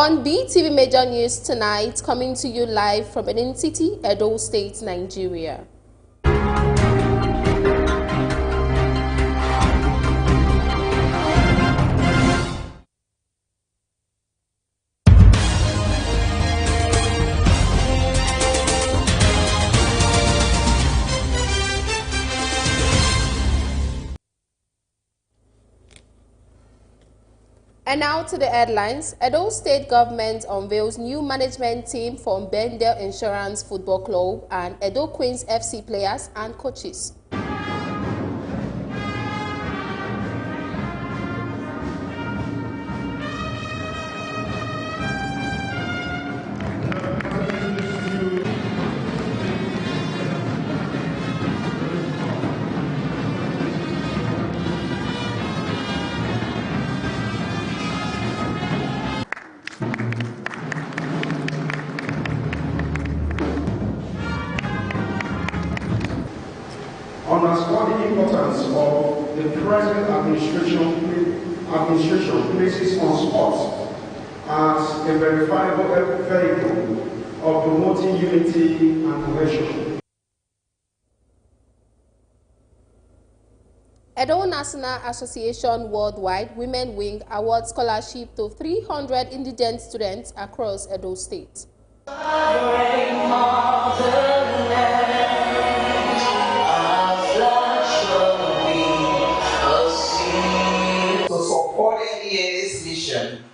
On BeeTv Major News tonight, coming to you live from Benin City, Edo State, Nigeria. And now to the headlines. Edo State government unveils new management team for Bendel Insurance Football Club and Edo Queens FC players and coaches. Underscore the importance of the present administration places on sport as a verifiable vehicle of promoting unity and cohesion. Edo National Association Worldwide Women Wing awards scholarship to 300 indigent students across Edo State.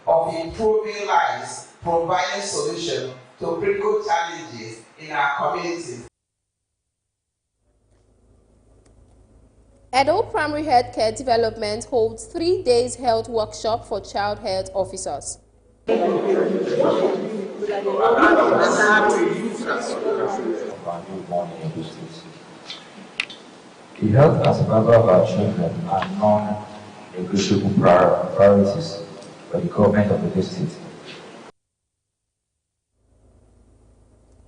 Of improving lives, providing solutions to critical challenges in our communities. Edo Primary Healthcare Development holds 3 days health workshop for child health officers. The health and survival of our children are non-negotiable priorities by the government of the state.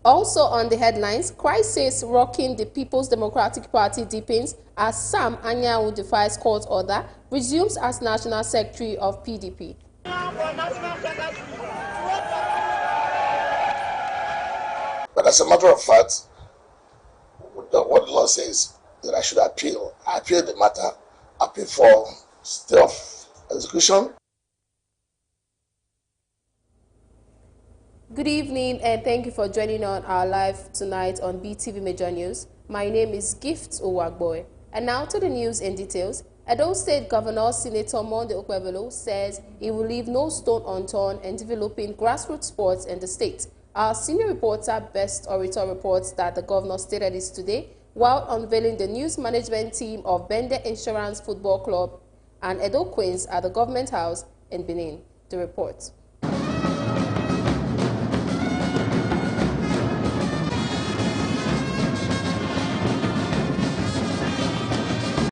Also on the headlines, crisis rocking the People's Democratic Party deepens as Sam Anyanwu defies court order, resumes as National Secretary of PDP. But as a matter of fact, what the law says that I should appeal. I appeal the matter, appeal for stay of execution. Good evening and thank you for joining on our live tonight on BeeTv Major News. My name is Gift Owagboy. And now to the news in details. Edo State Governor Senator Monde Okwebelo says he will leave no stone unturned in developing grassroots sports in the state. Our senior reporter Best Orator reports that the governor stated this today while unveiling the news management team of Bendel Insurance Football Club and Edo Queens at the Government House in Benin. The report.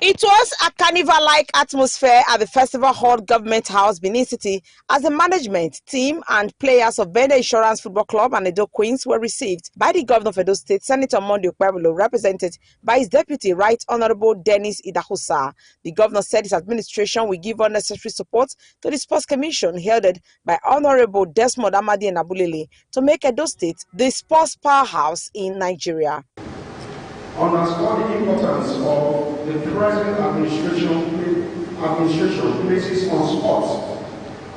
It was a carnival-like atmosphere at the Festival Hall Government House, Benin City, as the management, team and players of Bendel Insurance Football Club and Edo Queens were received by the Governor of Edo State, Senator Monde Okwebelo, represented by his Deputy Right Honorable Dennis Idahosa. The Governor said his administration will give unnecessary support to the Sports Commission headed by Honorable Desmond Amadi and Abulele to make Edo State the sports powerhouse in Nigeria. Underscore the importance of the present administration places on sport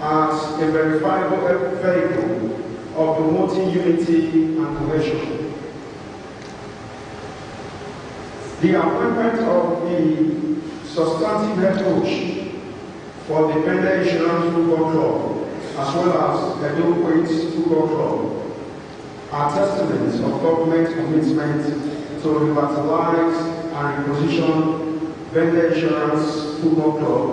as a verifiable vehicle of promoting unity and cohesion. The appointment of the substantive head coach for the Bendel Insurance Football Club as well as Edo Queens Football Club are testaments of government commitment to revitalize and reposition Bendel Insurance Football Club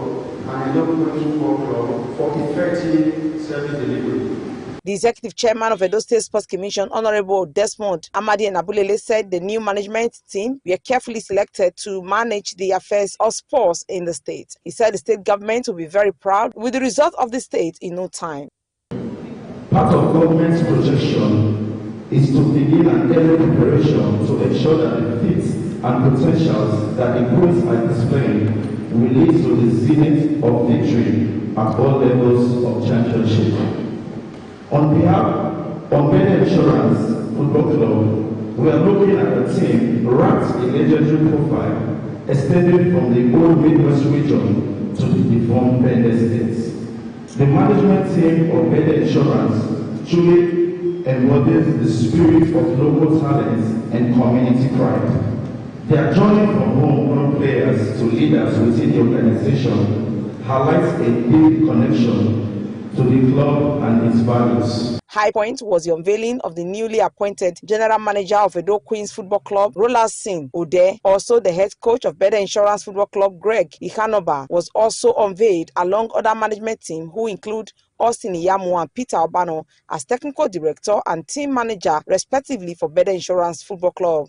and Edo Queens Football Club for effective service delivery. The executive chairman of Edo State Sports Commission, Honorable Desmond Amadi and Abulele, said the new management team were carefully selected to manage the affairs of sports in the state. He said the state government will be very proud with the result of the state in no time. Part of government's projection is to begin an early preparation to ensure that the feats and potentials that the Queens are displaying will lead to the zenith of victory at all levels of championship. On behalf of Benin Insurance Football Club, we are looking at a team ranked in legendary profile, extending from the old Midwest region to the deformed Benin states. The management team of Benin Insurance truly embodies the spirit of local talent and community pride. Their journey from homegrown players to leaders within the organization highlights a deep connection to the club and its values. High point was the unveiling of the newly appointed general manager of Edo Queens Football Club, Roland Singh Ode. Also, the head coach of Benin Insurance Football Club, Greg Ihanoba, was also unveiled along other management team who include Austin Iyamu and Peter Obano as technical director and team manager, respectively, for Benin Insurance Football Club.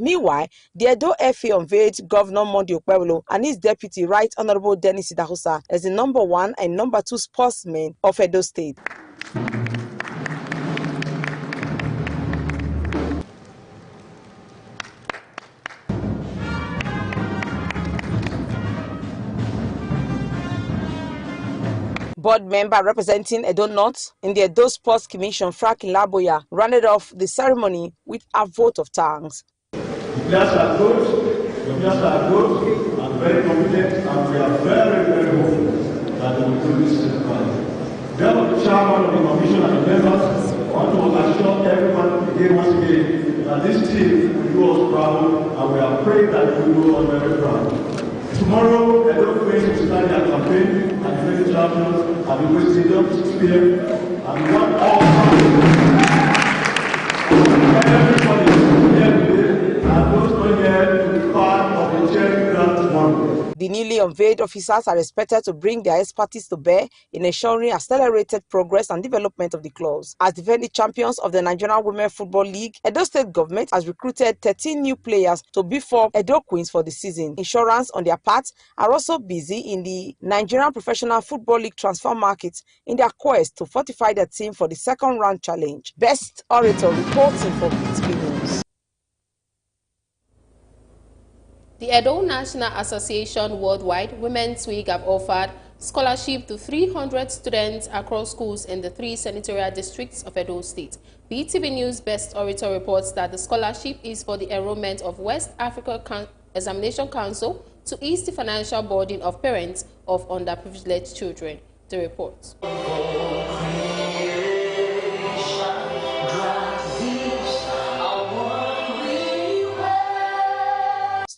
Meanwhile, the Edo FA unveiled Governor Monday Okpebholo and his deputy, Right Honorable Dennis Idahosa, as the number 1 and number 2 sportsmen of Edo State. Board member representing Edo North in the Edo Sports Commission, Frank Laboya, rounded off the ceremony with a vote of thanks. The players are good, and very confident, and we are very, very hopeful that they will do this well. Therefore, the chairman of the commission and the members want to assure everyone again, once again, that this team will do us proud, and we are praying that we will do us very proud. Tomorrow, Edo Queens will start their campaign at the Federal Champions at the West Stadium, 6PM, and we want all everybody here today, and those going here to be part of the charity grant tomorrow. The newly unveiled officers are expected to bring their expertise to bear in ensuring accelerated progress and development of the clubs. As defending champions of the Nigerian Women Football League, Edo State government has recruited 13 new players to beef up Edo Queens for the season. Insurance, on their part, are also busy in the Nigerian Professional Football League transfer market in their quest to fortify their team for the second round challenge. Best Orator reporting for BeeTv News. The Edo National Association Worldwide Women's Week have offered scholarship to 300 students across schools in the 3 senatorial districts of Edo State. BeeTv News Best Orator reports that the scholarship is for the enrollment of West Africa Examination Council to ease the financial burden of parents of underprivileged children. The report.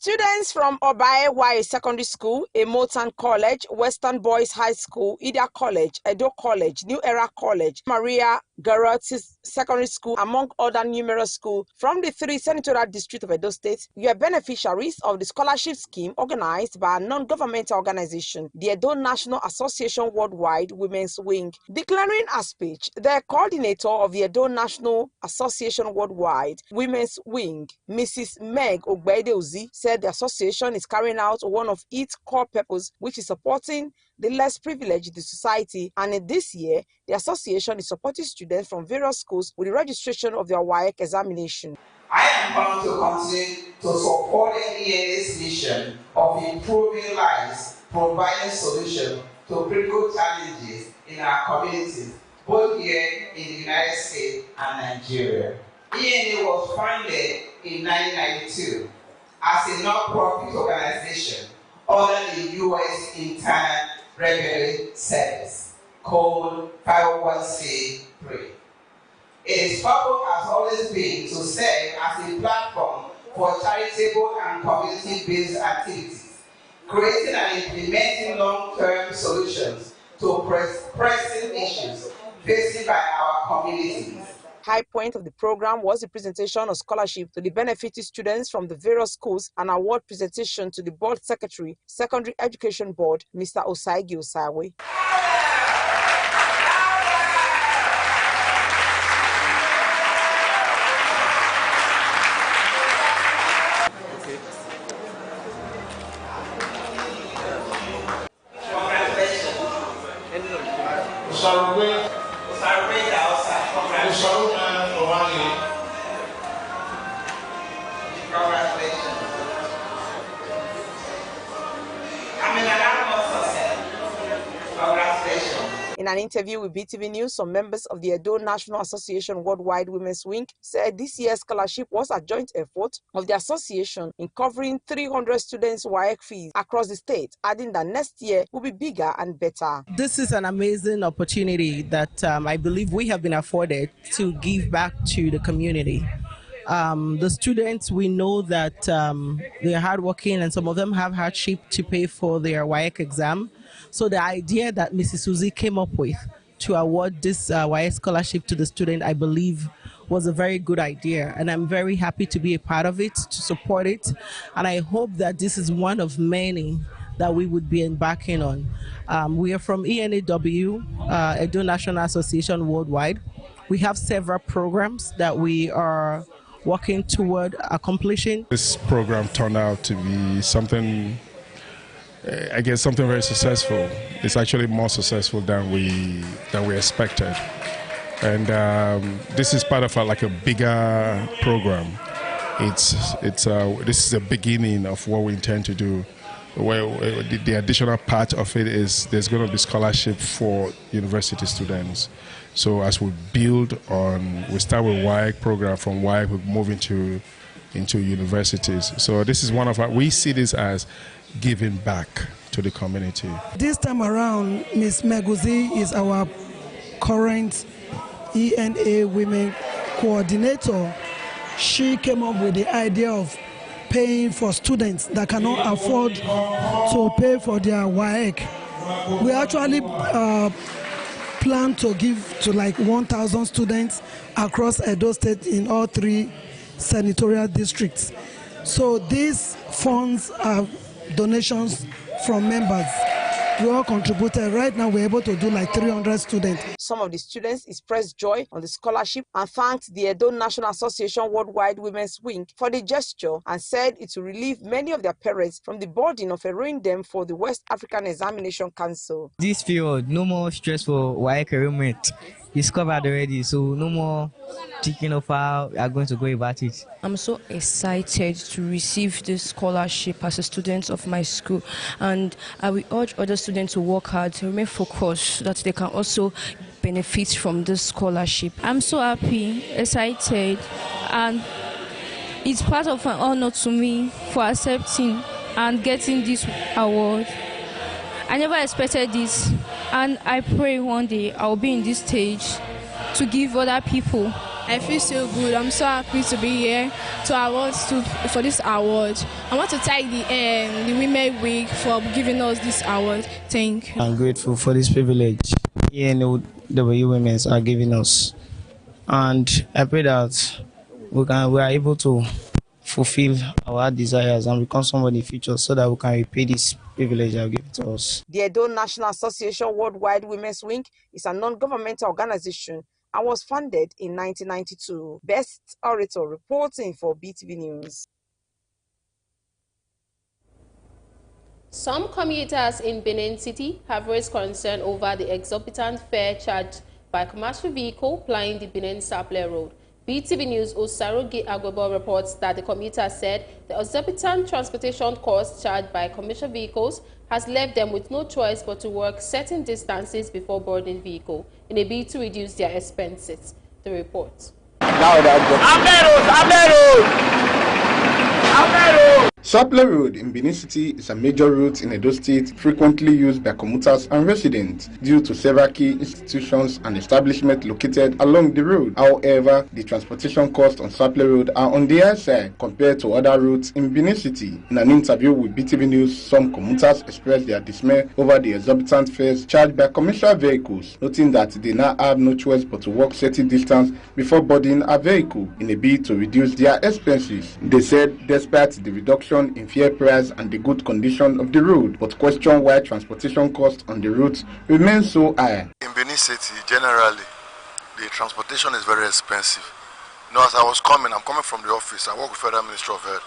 Students from Obaye Secondary School, Emotan College, Western Boys High School, Ida College, Edo College, New Era College, Maria Garotis Secondary School, among other numerous schools from the 3 senatorial districts of Edo State, were beneficiaries of the scholarship scheme organized by a non-governmental organization, the Edo National Association Worldwide Women's Wing. Declaring a speech, the coordinator of the Edo National Association Worldwide Women's Wing, Mrs. Meg Ogbedeozi, said the association is carrying out one of its core purposes, which is supporting the less privileged in the society, and in this year, the association is supporting students from various schools with the registration of their WAEC examination. I am bound to continue to support NENA's mission of improving lives, providing solutions to critical challenges in our communities, both here in the United States and Nigeria. ENA was founded in 1992 as a non-profit organization under the U.S. Internal Revenue Service, called 501c3. Its purpose has always been to serve as a platform for charitable and community-based activities, creating and implementing long-term solutions to pressing issues faced by our communities. High point of the program was the presentation of scholarship to the benefited students from the various schools and award presentation to the Board Secretary, Secondary Education Board, Mr. Osaigi Osawe. Congratulations. I mean, an animal success. Congratulations. In an interview with BeeTv News, some members of the Edo National Association Worldwide Women's Wing said this year's scholarship was a joint effort of the association in covering 300 students' WAEC fees across the state, adding that next year will be bigger and better. This is an amazing opportunity that I believe we have been afforded to give back to the community. The students, we know that they're hardworking and some of them have hardship to pay for their WAEC exam. So the idea that Mrs. Susie came up with to award this WAEC scholarship to the student, I believe, was a very good idea. And I'm very happy to be a part of it, to support it. And I hope that this is one of many that we would be embarking on. We are from ENAW, Edo National Association Worldwide. We have several programs that we are working toward accomplishing. This program turned out to be something, I guess, something very successful. It's actually more successful than we expected, and this is part of like a bigger program. This is the beginning of what we intend to do. Well, the additional part of it is there's going to be scholarship for university students. So as we build on, we start with WAEC program. From WAEC, we move into universities. So this is one of our, we see this as giving back to the community. This time around, Ms. Meguzi is our current ENA Women Coordinator. She came up with the idea of paying for students that cannot afford to pay for their WAEC. We actually plan to give to like 1,000 students across Edo State in all 3 senatorial districts. So these funds are donations from members. We all contributed. Right now we're able to do like 300 students. Some of the students expressed joy on the scholarship and thanked the Edo National Association Worldwide Women's Wing for the gesture and said it will relieve many of their parents from the burden of enrolling them for the West African Examination Council. This period, no more stress for WAEC enrollment. It's covered already, so no more thinking of how we are going to go about it. I'm so excited to receive this scholarship as a student of my school, and I will urge other students to work hard, to remain focused, so that they can also benefit from this scholarship. I'm so happy, excited, and it's part of an honor to me for accepting and getting this award. I never expected this, and I pray one day I'll be in this stage to give other people. I feel so good. I'm so happy to be here for this award. I want to thank the Women Week for giving us this award. Thank you. I'm grateful for this privilege ENAW Women are giving us, and I pray that we are able to fulfill our desires and become somebody in the future so that we can repay this privilege that given to us. The Edo National Association Worldwide Women's Wing is a non-governmental organization and was founded in 1992. Best Orator reporting for BeeTv News. Some commuters in Benin City have raised concern over the exorbitant fare charged by commercial vehicle plying the Benin-Sapele Road. BeeTv News' Osarogi Agbobo reports that the commuter said the exorbitant transportation costs charged by commercial vehicles has left them with no choice but to walk certain distances before boarding vehicle in a bid to reduce their expenses. The report. Sapele Road in Benin City is a major route in Edo State frequently used by commuters and residents due to several key institutions and establishments located along the road. However, the transportation costs on Sapele Road are on the high side compared to other routes in Benin City. In an interview with BeeTv News, some commuters expressed their dismay over the exorbitant fares charged by commercial vehicles, noting that they now have no choice but to walk certain distance before boarding a vehicle in a bid to reduce their expenses. They said despite the reduction in fare price and the good condition of the road, but question why transportation costs on the route remain so high. In Benin City, generally, the transportation is very expensive. You know, as I was coming, I'm coming from the office, I work with Federal Ministry of Health.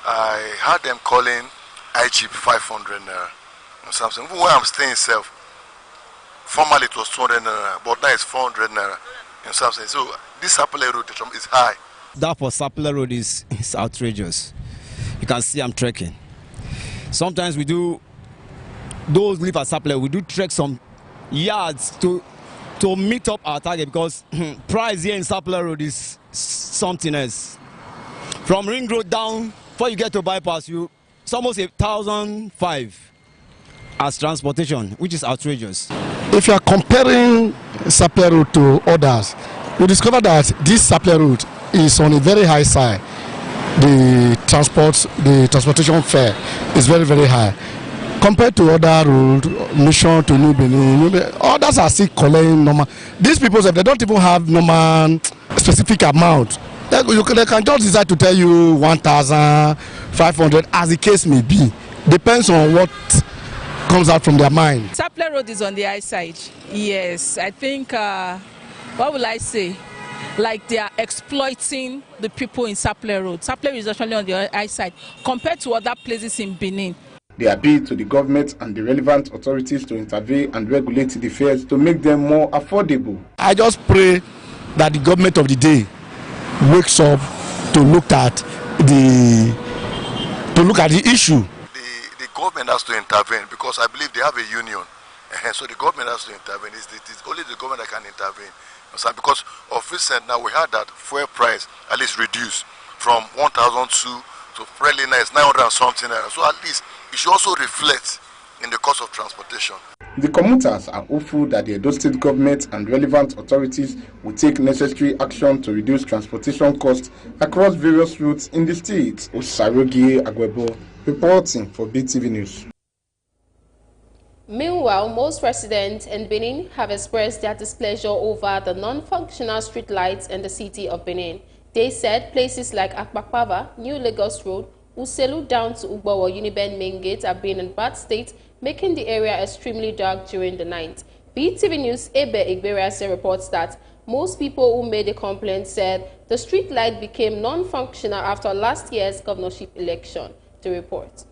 I had them calling IGP 500 naira. You know, something. Even where I'm staying itself, Formerly it was 200 naira, but now it's 400 naira. You know what I'm saying? So this Sapele road is high. That for Sapele road is outrageous. You can see I'm trekking. Sometimes we do, those live at Sapele, we do trek some yards to meet up our target, because price here in Sapele road is something else. From Ring Road down, before you get to bypass, it's almost 1,500 as transportation, which is outrageous. If you are comparing Sapele road to others, you discover that this Sapele road is on a very high side. The transportation fare is very, very high. Compared to other roads, Mission to New Benin, others are still collecting normal. These people, they don't even have normal specific amount. They can just decide to tell you 1,500, as the case may be. Depends on what comes out from their mind. Sapele road is on the high side. Yes, I think, what will I say? Like they are exploiting the people in Sapele road. Sapele is actually on the high side compared to other places in Benin. They appeal to the government and the relevant authorities to intervene and regulate the fares to make them more affordable. I just pray that the government of the day wakes up to look at the issue. The government has to intervene, because I believe they have a union. So the government has to intervene. It's only the government that can intervene. Because of recent now we had that fuel price at least reduced from 1,002 to fairly nice 900 and something. So at least it should also reflect in the cost of transportation. The commuters are hopeful that the Edo State government and relevant authorities will take necessary action to reduce transportation costs across various routes in the state. Osarogie Agwebo reporting for BeeTv News. Meanwhile, most residents in Benin have expressed their displeasure over the non-functional street lights in the city of Benin. They said places like Akpakpava, New Lagos Road, Uselu down to Ugbawa Uniben main gate are being in bad state, making the area extremely dark during the night. BeeTv News' Ebe Igberase reports that most people who made a complaint said the street light became non-functional after last year's governorship election. The report.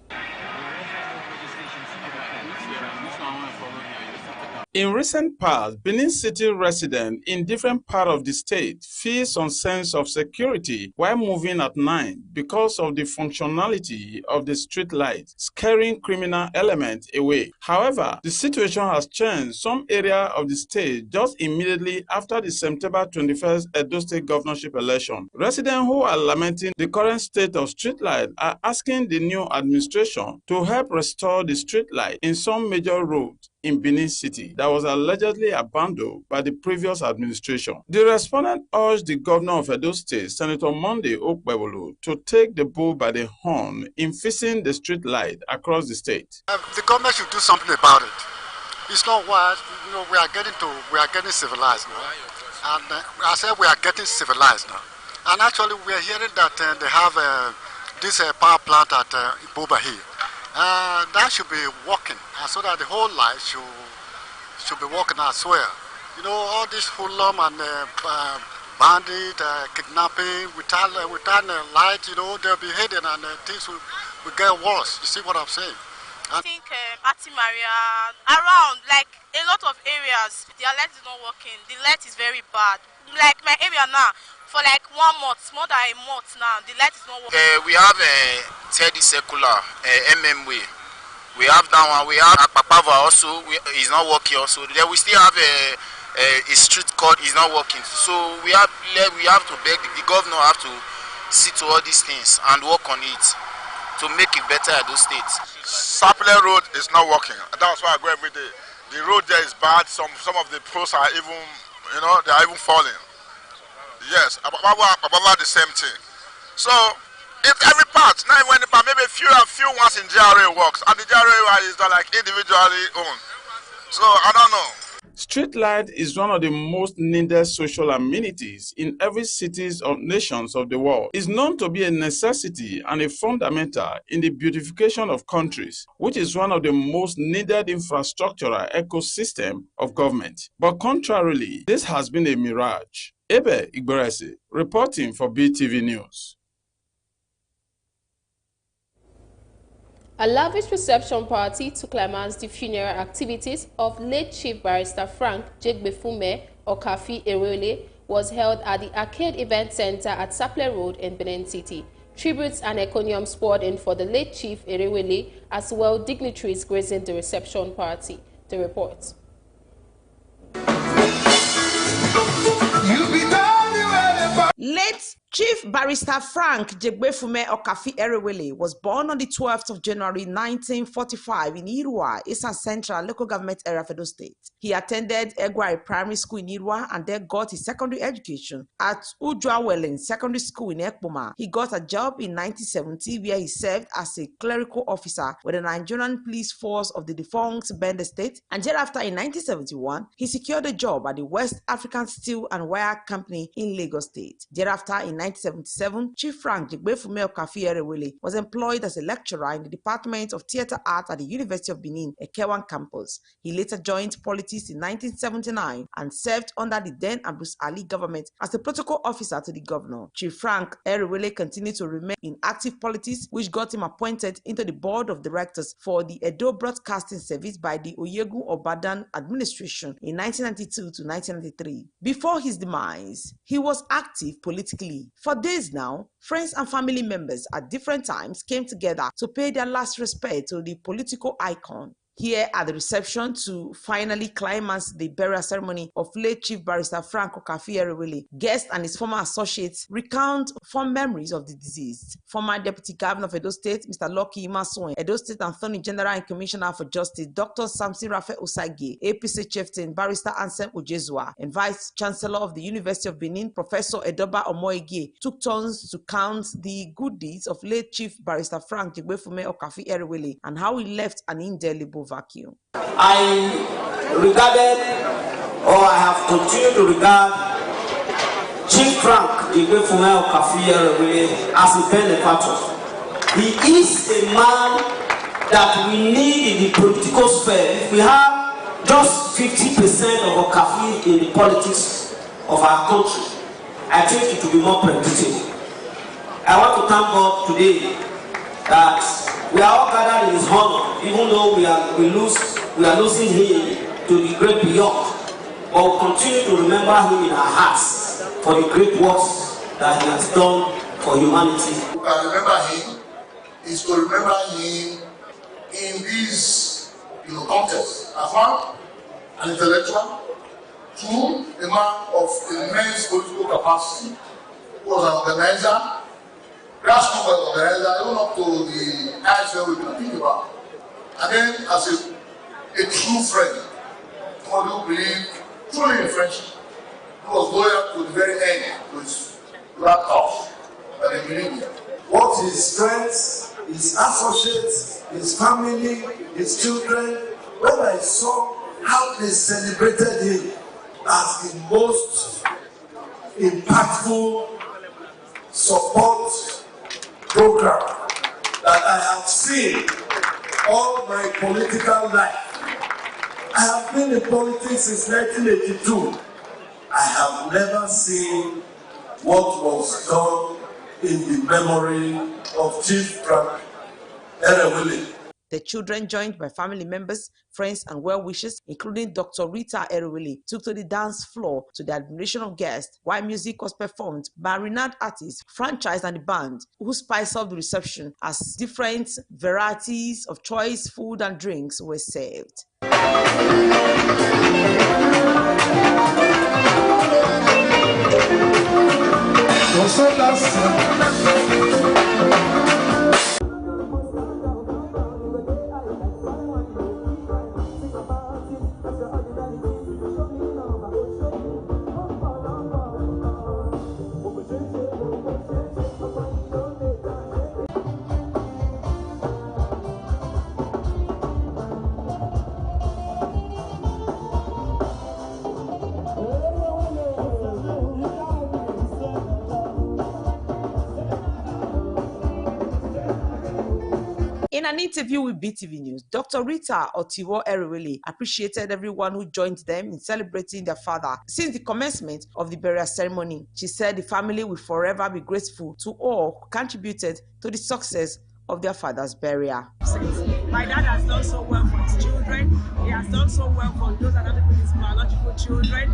In recent past, Benin City residents in different parts of the state feel some sense of security while moving at night because of the functionality of the street lights, scaring criminal elements away. However, the situation has changed some area of the state just immediately after the September 21st Edo State governorship election. Residents who are lamenting the current state of street light are asking the new administration to help restore the street light in some major roads in Benin City that was allegedly abandoned by the previous administration. The respondent urged the governor of Edo State, Senator Monday Okpebolo, to take the bull by the horn in fixing the street light across the state. The government should do something about it. It's not what we are getting civilized now, and I said we are getting civilized now. And actually, we are hearing that they have this power plant at Iboba here. That should be working, so that the whole life should be working as well. All this hoodlum and bandit, kidnapping, without light, they'll be hidden and things will get worse. You see what I'm saying? I think Ati Maria, around like a lot of areas, their light is not working. The light is very bad. Like my area now, for like 1 month, more than a month now, the light is not working. We have a 30 circular MMW. We have that one. We have Akpakpava also. Is not working also. Then we still have a street code is not working. So we have to beg the governor have to see to all these things and work on it to make it better at those states. Sapele road is not working. That's why I go every day. The road there is bad. Some of the posts are even, they are even falling. Yes, about the same thing. So, if every part, not even maybe a few ones in GRA works, and the GRA is not like individually owned. So, I don't know. Street light is one of the most needed social amenities in every cities of nations of the world. It's known to be a necessity and a fundamental in the beautification of countries, which is one of the most needed infrastructural ecosystem of government. But contrarily, this has been a mirage. Ebe Igberese, reporting for BeeTv News. A lavish reception party to climax the funeral activities of late Chief Barrister Frank Jegbefume Okafi Erewele was held at the Arcade Event Center at Saple Road in Benin City. Tributes and encomiums poured in for the late Chief Erewele, as well dignitaries gracing the reception party. The report. Late Chief Barrister Frank Jegbefume Okafi Erewele was born on the 12th of January 1945 in Irua, Eastern Central Local Government Area of Edo State. He attended Egwari Primary School in Irua and then got his secondary education at Ujuawelen Secondary School in Ekpoma. He got a job in 1970 where he served as a clerical officer with the Nigerian Police Force of the defunct Bende State, and thereafter in 1971 he secured a job at the West African Steel and Wire Company in Lagos State. Thereafter in 1977, Chief Frank Jegbefume Okafi Erewele was employed as a lecturer in the Department of Theatre Art at the University of Benin, Ekewan campus. He later joined politics in 1979 and served under the then Bruce Ali government as a protocol officer to the governor. Chief Frank Erewele continued to remain in active politics, which got him appointed into the board of directors for the Edo Broadcasting Service by the Oyegu Obadan administration in 1992 to 1993. Before his demise, he was active politically. For days now, friends and family members at different times came together to pay their last respect to the political icon. Here at the reception to finally climax the burial ceremony of late Chief Barrister Frank Okafi Erewele, guests and his former associates recount fond memories of the deceased. Former Deputy Governor of Edo State, Mr. Lucky Imasoen, Edo State Attorney General and Commissioner for Justice, Dr. Samson Rafe Osage, APC Chieftain Barrister Ansem Ojezua, and Vice Chancellor of the University of Benin, Professor Edoba Omoege, took turns to count the good deeds of late Chief Barrister Frank Jegbefume Okafi Erewele and how he left an indelible vacuum. I regarded, or I have continued to regard, Chief Frank Jegbefume Okafi Erewele as a benefactor. He is a man that we need in the political sphere. If we have just 50% of Okafi in the politics of our country, I think it will be more predictable. I want to thank God today that we are all gathered in his honor, even though we are losing him to the great beyond. But we'll continue to remember him in our hearts for the great works that he has done for humanity. We can remember him is to remember him in this context as one, an intellectual, two, a man of immense political capacity, who was an organizer, grassroots organizer, even up to the heights where we can think about. And then as a true friend, someone who believed truly in friendship, who was loyal to the very end to his last house that he believed in. What his friends, his associates, his family, his children, when I saw how they celebrated him as the most impactful support program that I have seen all my political life. I have been in politics since 1982. I have never seen what was done in the memory of Chief Frank Erewele. The children, joined by family members, friends, and well-wishers, including Dr. Rita Erewele, took to the dance floor to the admiration of guests, while music was performed by renowned artists, franchise, and the band, who spiced up the reception as different varieties of choice food and drinks were served. In an interview with BeeTv News, Dr. Rita Otiwo Erewele appreciated everyone who joined them in celebrating their father since the commencement of the burial ceremony. She said the family will forever be grateful to all who contributed to the success of their father's burial. My dad has done so well for his children. He has done so well for those that are not even his biological children.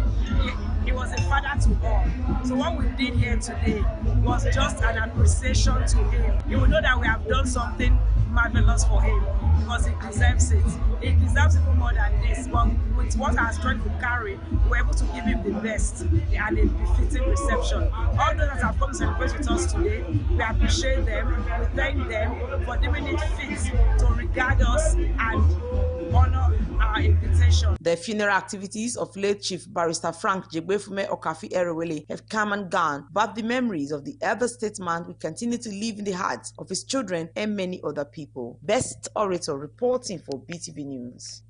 He was a father to all. So what we did here today was just an appreciation to him. You will know that we have done something marvelous for him because he deserves it. He deserves even more than this. But with what our strength will carry, we're able to give him the best and a befitting reception. All those that have come to celebrate with us today, we appreciate them, we thank them for deeming it fit to regard us and honor our invitation. The funeral activities of late Chief Barrister Frank Jegbefume Okafi Erewele have come and gone, but the memories of the elder statesman will continue to live in the hearts of his children and many other people. Best Orator reporting for BeeTv News.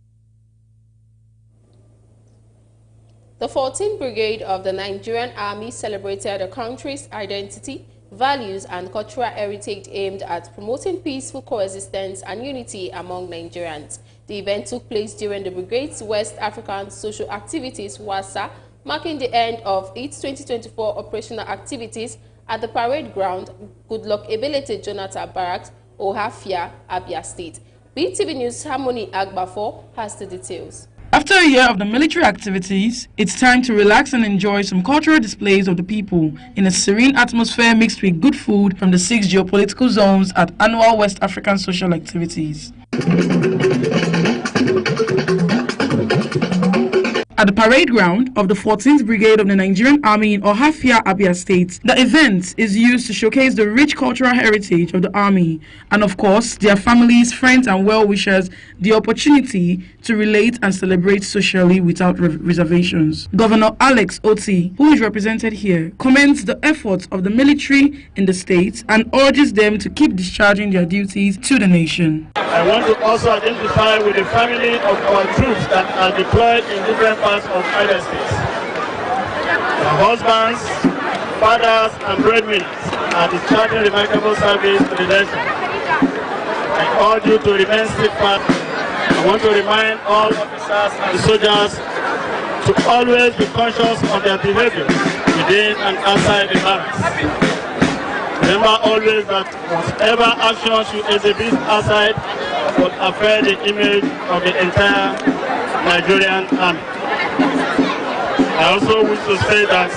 The 14th Brigade of the Nigerian Army celebrated the country's identity, values and cultural heritage aimed at promoting peaceful coexistence and unity among Nigerians. The event took place during the Brigade's West African Social Activities (WASA), marking the end of its 2024 operational activities at the parade ground, Goodluck Ebelete Jonathan Barracks, Ohafia, Abia State. BeeTv News' Harmony Agbafo has the details. After a year of the military activities, it's time to relax and enjoy some cultural displays of the people in a serene atmosphere mixed with good food from the 6 geopolitical zones at annual West African social activities. At the parade ground of the 14th Brigade of the Nigerian Army in Ohafia, Abia State, the event is used to showcase the rich cultural heritage of the Army and, of course, their families, friends and well-wishers the opportunity to relate and celebrate socially without reservations. Governor Alex Oti, who is represented here, commends the efforts of the military in the state and urges them to keep discharging their duties to the nation. I want to also identify with the family of our troops that are deployed in different parts of either states. Their husbands, fathers, and breadwinners are discharging remarkable service to the nation. I urge you to remain steadfast. I want to remind all officers and soldiers to always be conscious of their behavior within and outside the barracks. Remember always that whatever action you exhibit outside will affect the image of the entire Nigerian army. I also wish to say that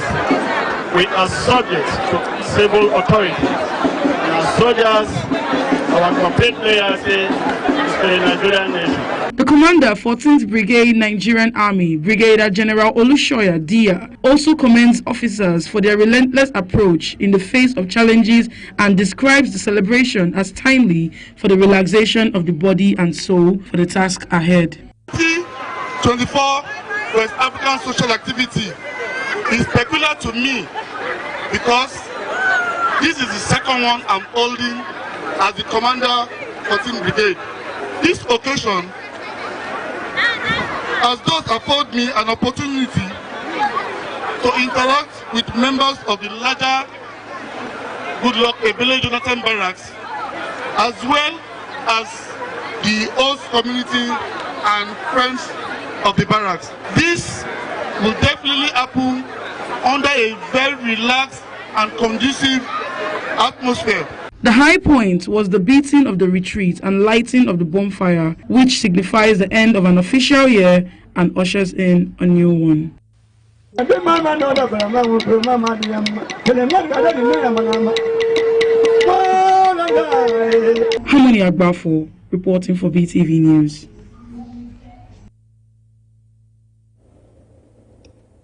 we are subject to civil authority. And as soldiers, our complete loyalty is to the Nigerian nation. The commander, 14th Brigade Nigerian Army, Brigadier General Olushoya Dia, also commends officers for their relentless approach in the face of challenges and describes the celebration as timely for the relaxation of the body and soul for the task ahead. 24 West African social activity is peculiar to me because this is the second one I'm holding as the commander, 14th Brigade. This occasion has thus afforded me an opportunity to interact with members of the larger Goodluck Ebele Jonathan Barracks, as well as the host community and friends of the barracks. This will definitely happen under a very relaxed and conducive atmosphere. The high point was the beating of the retreat and lighting of the bonfire, which signifies the end of an official year and ushers in a new one. Harmony Agbafo, reporting for BeeTv News.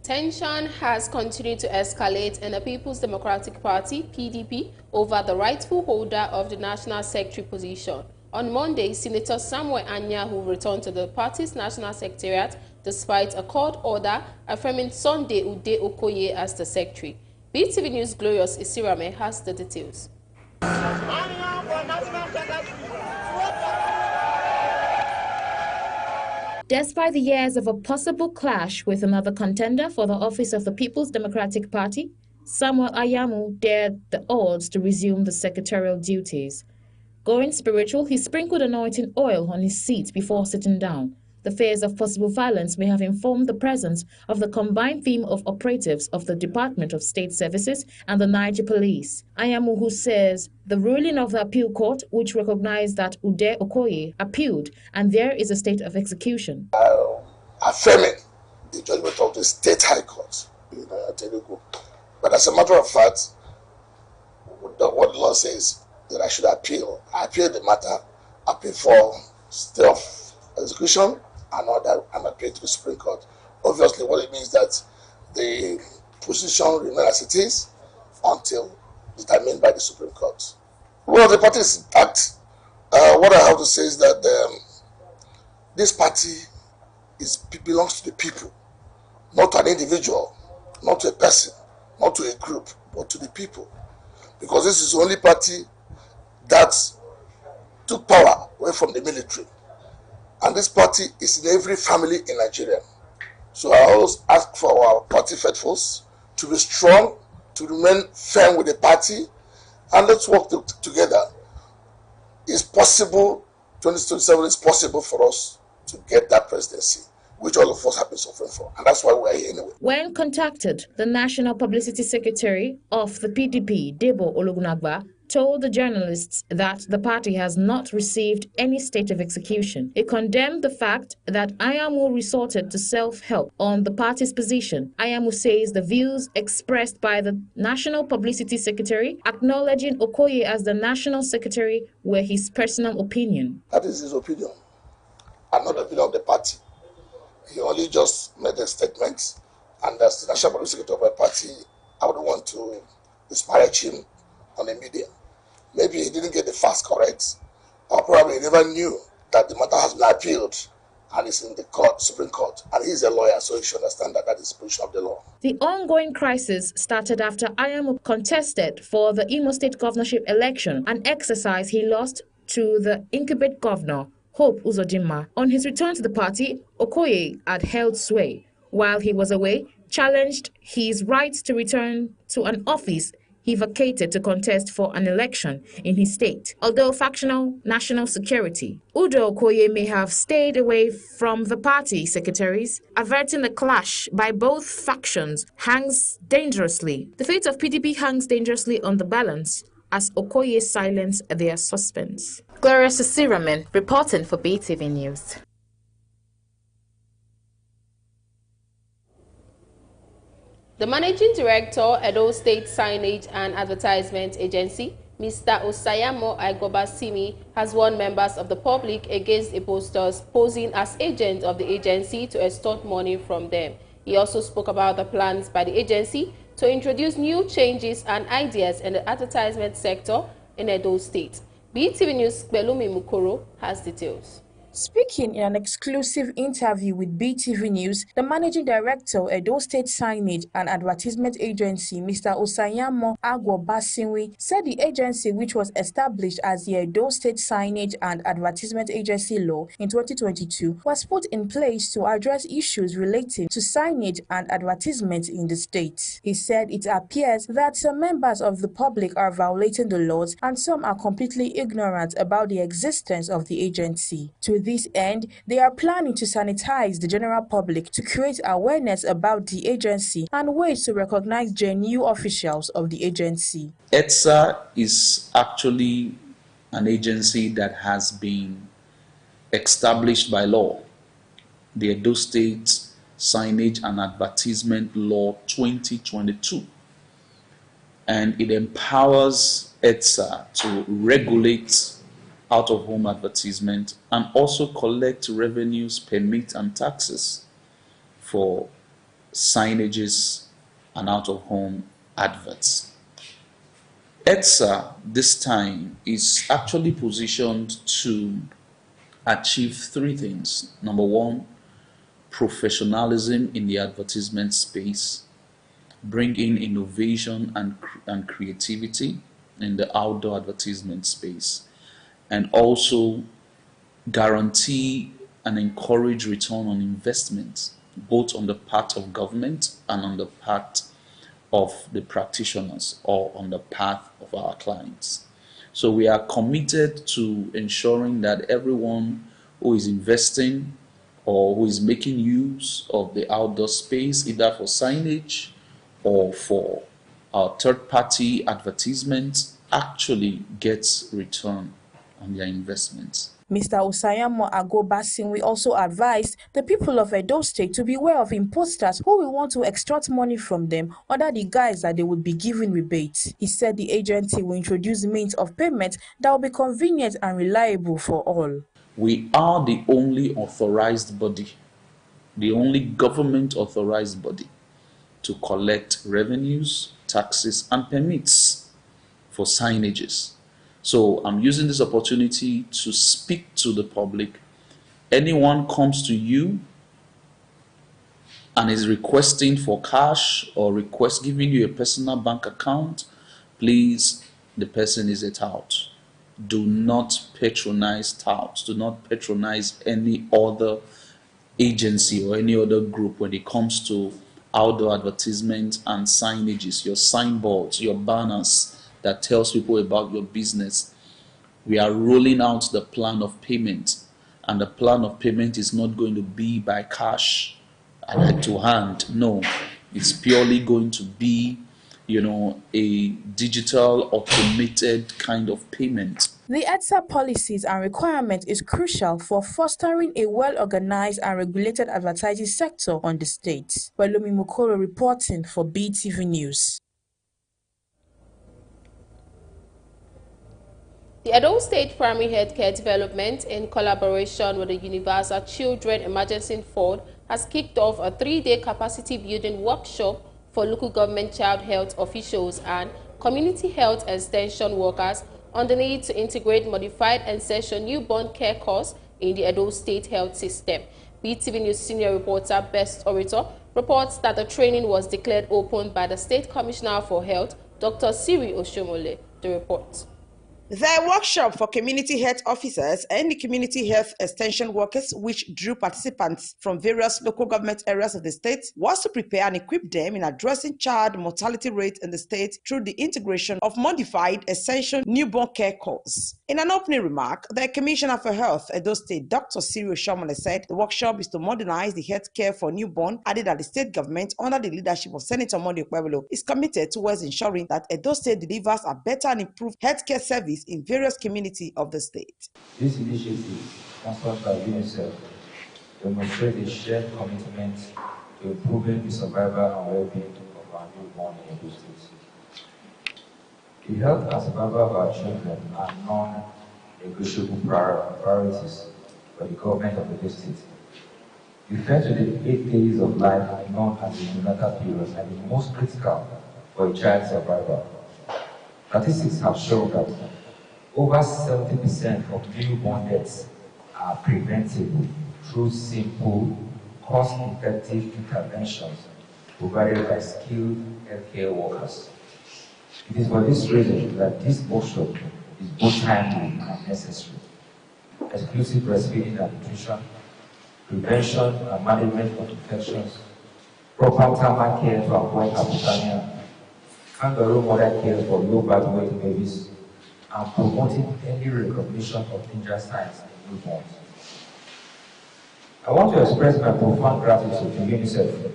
Tension has continued to escalate in the People's Democratic Party, PDP, over the rightful holder of the National Secretary position. On Monday, Senator Samuel Anyahu returned to the party's National Secretariat despite a court order affirming Sunday Ude Okoye as the Secretary. BeeTv News' Glorious Isirame has the details. Despite the years of a possible clash with another contender for the office of the People's Democratic Party, Samuel Anyahu dared the odds to resume the secretarial duties. Going spiritual, he sprinkled anointing oil on his seat before sitting down. The fears of possible violence may have informed the presence of the combined team of operatives of the Department of State Services and the Niger Police. Ayamu, who says the ruling of the appeal court, which recognized that Ude Okoye appealed, and there is a state of execution. Affirming the judgment of the State High Court in Telugu. But as a matter of fact, what the law says that I should appeal. I appeal the matter, appeal for stay of execution, and order, and appeal to the Supreme Court. Obviously, what it means that the position remains as it is until determined by the Supreme Court. Well, the party is intact. What I have to say is that this party belongs to the people, not to an individual, not to a person, not to a group, but to the people. Because this is the only party that took power away from the military. And this party is in every family in Nigeria. So I always ask for our party faithfuls to be strong, to remain firm with the party, and let's work together. It's possible, 2027 is possible for us to get that presidency, which all of us have been suffering for. And that's why we're here anyway. When contacted, the National Publicity Secretary of the PDP, Debo Ologunagba, told the journalists that the party has not received any state of execution. He condemned the fact that Ayamu resorted to self-help on the party's position. Ayamu says the views expressed by the National Publicity Secretary, acknowledging Okoye as the National Secretary, were his personal opinion. That is his opinion, and not the opinion of the party. He only just made a statement, and as the National Publicity Secretary of my party, I would want to disparage him on the media. Maybe he didn't get the facts correct, or probably he never knew that the matter has been appealed and is in the court, Supreme Court, and he's a lawyer, so he should understand that that is the position of the law. The ongoing crisis started after Ayamu contested for the Imo State governorship election, an exercise he lost to the incumbent governor, Hope Uzodinma. On his return to the party, Okoye had held sway. While he was away, challenged his right to return to an office he vacated to contest for an election in his state. Although factional national security, Udo Okoye may have stayed away from the party secretaries, averting a clash by both factions hangs dangerously. The fate of PDP hangs dangerously on the balance as Okoye silenced their suspense. Gloria Sisiraman reporting for BeeTv News. The Managing Director, Edo State Signage and Advertisement Agency, Mr. Osayamo Aigobasimi, has warned members of the public against impostors posing as agents of the agency to extort money from them. He also spoke about the plans by the agency to introduce new changes and ideas in the advertisement sector in Edo State. BeeTv News' Belumi Mukoro has details. Speaking in an exclusive interview with BeeTv News, the Managing Director, Edo State Signage and Advertisement Agency, Mr. Osayamo Agwobasinwi, said the agency, which was established as the Edo State Signage and Advertisement Agency Law in 2022, was put in place to address issues relating to signage and advertisement in the state. He said it appears that some members of the public are violating the laws and some are completely ignorant about the existence of the agency. To this end, they are planning to sanitize the general public to create awareness about the agency and ways to recognize genuine officials of the agency. ETSA is actually an agency that has been established by law, the Edo State Signage and Advertisement Law 2022, and it empowers ETSA to regulate out-of-home advertisement and also collect revenues, permits, and taxes for signages and out-of-home adverts. ETSA this time is actually positioned to achieve three things. Number one, professionalism in the advertisement space, bring in innovation and creativity in the outdoor advertisement space, and also guarantee and encourage return on investment, both on the part of government and on the part of the practitioners or on the path of our clients. So we are committed to ensuring that everyone who is investing or who is making use of the outdoor space either for signage or for third-party advertisements actually gets return on their investments. Mr. Osayamo Agobasinwi also advised the people of Edo State to beware of imposters who will want to extort money from them under the guise that they would be giving rebates. He said the agency will introduce means of payment that will be convenient and reliable for all. We are the only authorized body, the only government authorized body to collect revenues, taxes, and permits for signages. So I'm using this opportunity to speak to the public. Anyone comes to you and is requesting for cash or giving you a personal bank account, please, the person is a tout. Do not patronize touts. Do not patronize any other agency or any other group when it comes to outdoor advertisements and signages, your signboards, your banners that tells people about your business. We are rolling out the plan of payment, and the plan of payment is not going to be by cash and to hand. No, it's purely going to be, a digital automated kind of payment. The EDSA policies and requirements is crucial for fostering a well-organized and regulated advertising sector on the state. Walumi Mukoro reporting for BeeTv News. The Edo State Primary Healthcare Development, in collaboration with the Universal Children Emergency Fund, has kicked off a 3-day capacity building workshop for local government child health officials and community health extension workers on the need to integrate modified insertion newborn care course in the Edo State health system. BeeTv News senior reporter Best Orator reports that the training was declared open by the State Commissioner for Health, Dr. Siri Oshomole. The report. The workshop for community health officers and the community health extension workers, which drew participants from various local government areas of the state, was to prepare and equip them in addressing child mortality rate in the state through the integration of modified essential newborn care course. In an opening remark, the Commissioner for Health, Edo State, Dr. Siri Oshomole, said the workshop is to modernize the health care for newborn, added that the state government, under the leadership of Senator Monday Okwebolo, is committed towards ensuring that Edo State delivers a better and improved healthcare service in various communities of the state. This initiative, sponsored by UNICEF, demonstrates a shared commitment to improving the survival and well-being of our newborn in Edo State. The health and survival of our children are non-negotiable priorities for the government of Edo State. Refer to the 8 days of life known as the neonatal period are the most critical for a child's survival. Statistics have shown that over 70% of newborn deaths are preventable through simple, cost-effective interventions provided by skilled healthcare workers. It is for this reason that this workshop is both timely and necessary. Exclusive breastfeeding and nutrition, prevention and management of infections, proper maternal care to avoid hypothermia, kangaroo mother care for low birth weight babies, and promoting early recognition of danger signs in newborns. I want to express my profound gratitude to UNICEF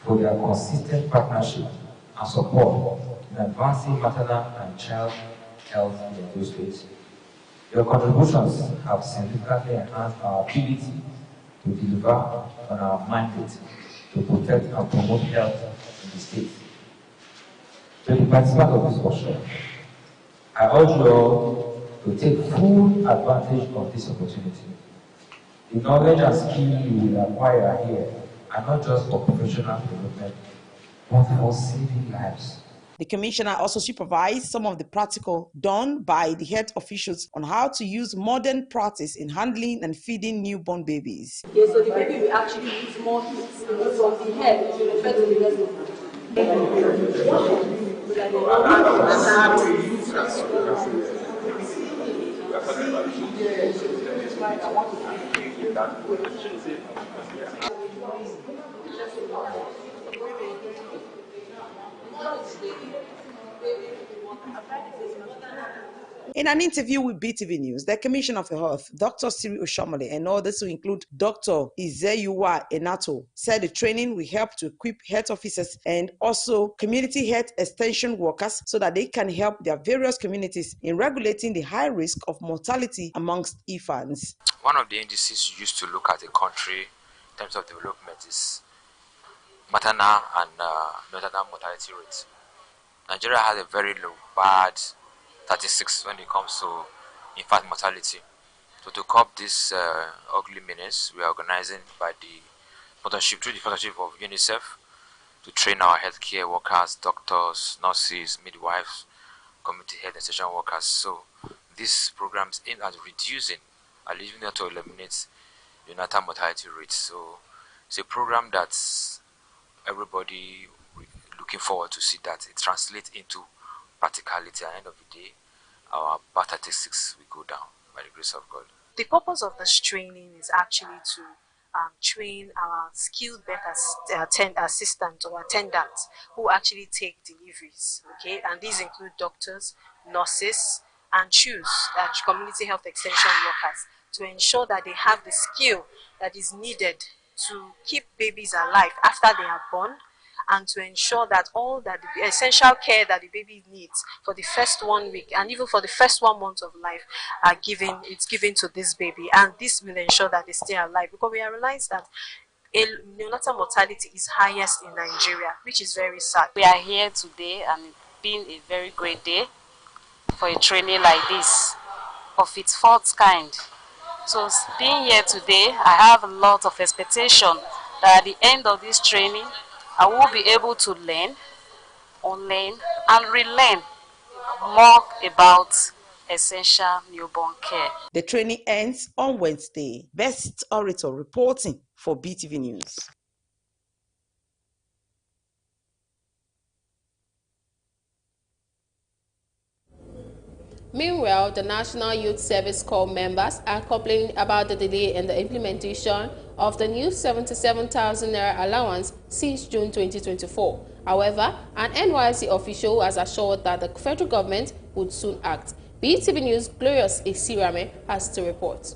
for their consistent partnership and support in advancing maternal and child health in Edo State. Your contributions have significantly enhanced our ability to deliver on our mandate to protect and promote health in the state. To the participants of this workshop, I urge you all to take full advantage of this opportunity. The knowledge and skill you will acquire here are not just for professional development, but for saving lives. The commissioner also supervised some of the practical done by the health officials on how to use modern practice in handling and feeding newborn babies. Yes, so the baby will actually use more heat from the head to the rest of the In an interview with BeeTv News, the Commissioner of Health, Dr. Siri Oshamale, and others who include Dr. Izeyuwa Enato, said the training will help to equip health officers and also community health extension workers so that they can help their various communities in regulating the high risk of mortality amongst infants. One of the indices used to look at a country in terms of development is maternal and neonatal mortality rates. Nigeria has a very low, bad statistics when it comes to infant mortality. So to curb this ugly menace, we are organizing through the partnership of UNICEF to train our healthcare workers, doctors, nurses, midwives, community health extension workers. So this program is aimed at reducing and even to eliminate neonatal mortality rates. So it's a program that everybody looking forward to see that it translates into practicality. At the end of the day, our birth statistics will go down by the grace of God. The purpose of this training is actually to train our skilled birth assistants or attendants who actually take deliveries, okay? And these include doctors, nurses, and community health extension workers, to ensure that they have the skill that is needed to keep babies alive after they are born, and to ensure that all that the essential care that the baby needs for the first 1 week and even for the first 1 month of life it's given to this baby. And this will ensure that they stay alive, because we realize that neonatal mortality is highest in Nigeria, which is very sad. We are here today, and it's been a very great day for a training like this of its fourth kind. So being here today, I have a lot of expectation that at the end of this training, I will be able to learn, unlearn, and relearn more about essential newborn care. The training ends on Wednesday. Best Orator reporting for BeeTv News. Meanwhile, the National Youth Service Corps members are complaining about the delay in the implementation of the new 77,000 naira allowance since June 2024. However, an NYSC official has assured that the federal government would soon act. BeeTv News' Glorious Isirame has to report.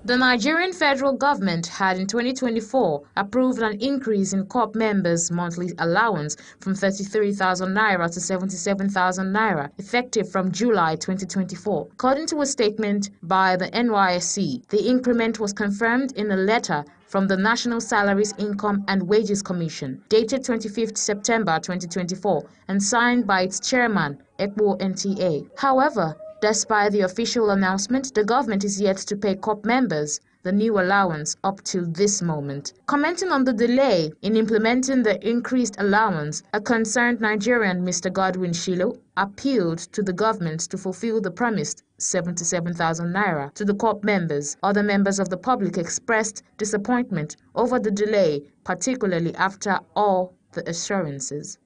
The Nigerian federal government had in 2024 approved an increase in corps members' monthly allowance from 33,000 naira to 77,000 naira, effective from July 2024. According to a statement by the NYSC, the increment was confirmed in a letter from the National Salaries, Income and Wages Commission, dated 25th September 2024, and signed by its chairman, Ekpo NTA. However, despite the official announcement, the government is yet to pay corps members the new allowance up till this moment. Commenting on the delay in implementing the increased allowance, a concerned Nigerian, Mr. Godwin Shilo, appealed to the government to fulfill the promised 77,000 naira to the corps members. Other members of the public expressed disappointment over the delay, particularly after all the assurances.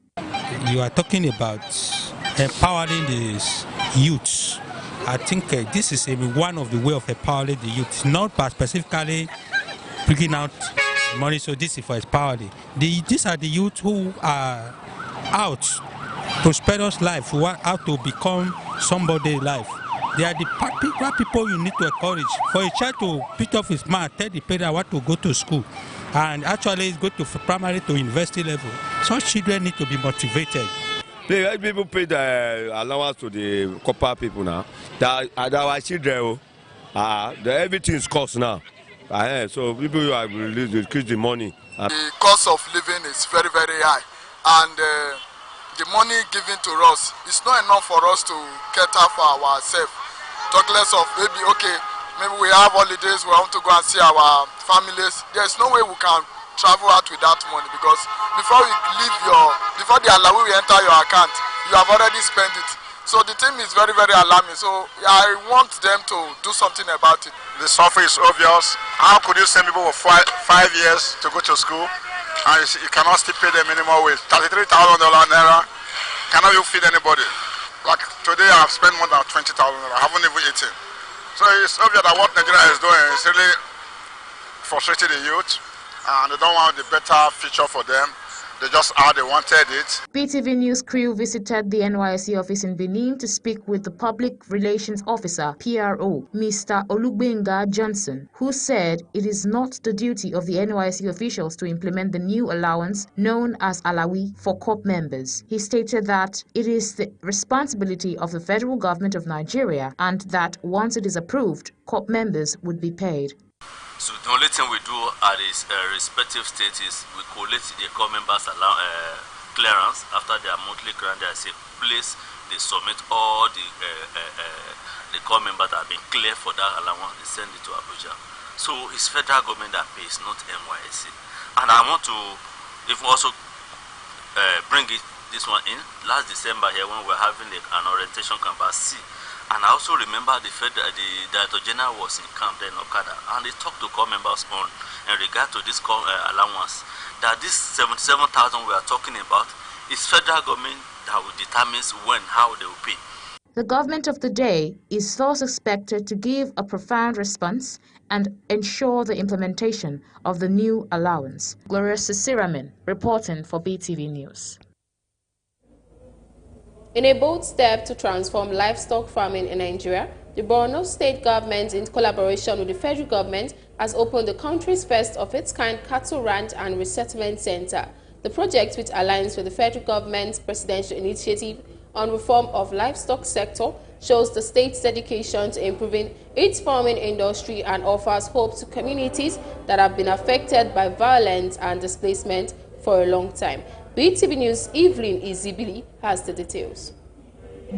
You are talking about empowering the youths. I think this is one of the way of empowering the youth, not specifically bringing out money. So this is for empowering. These are the youth who are out prosperous life, who are out to become somebody life. They are the people you need to encourage. For a child to pick up his mind, tell the parent I want to go to school, and actually go to primary to university level. Such children need to be motivated. People pay the allowance to the copper people now. Our children, everything is cost now. So people are released to increase the money. The cost of living is very, very high, and the money given to us is not enough for us to cater for ourselves. Talk less of maybe, okay, maybe we have holidays, we want to go and see our families. There's no way we can travel out with that money, because before the allowance will enter your account, you have already spent it. So the thing is very, very alarming. So I want them to do something about it. The suffering is obvious. How could you send people for 5 years to go to school, and you cannot still pay them anymore with $33,000 naira? Cannot you feed anybody? Like today, I've spent more than 20,000 naira. I haven't even eaten. So it's obvious that what Nigeria is doing is really frustrating the youth, and they don't want the better future for them. They just how they wanted it. BeeTv News crew visited the NYSC office in Benin to speak with the Public Relations Officer, PRO, Mr. Olugbenga Johnson, who said it is not the duty of the NYSC officials to implement the new allowance known as Alawi for corps members. He stated that it is the responsibility of the federal government of Nigeria and that once it is approved, corps members would be paid. So the only thing we do at this respective states is we collect the corps members clearance after their monthly clearance. There's a place they submit all the corps members that have been cleared for that allowance. They send it to Abuja. So it's federal government that pays, not NYSC. And I want to even also bring this one in. Last December here when we were having an orientation camp at sea. And I also remember the Director General was in camp there in Okada, and they talked to corps members on in regard to this allowance, that this 77,000 we are talking about is federal government that will determine when, how they will pay. The government of the day is thus expected to give a profound response and ensure the implementation of the new allowance. Gloria Sisiramin reporting for BeeTv News. In a bold step to transform livestock farming in Nigeria, the Borno state government, in collaboration with the federal government, has opened the country's first of its kind cattle ranch and resettlement center. The project, which aligns with the federal government's presidential initiative on reform of livestock sector, shows the state's dedication to improving its farming industry and offers hope to communities that have been affected by violence and displacement for a long time. BeeTv News' Evelyn Izibili has the details.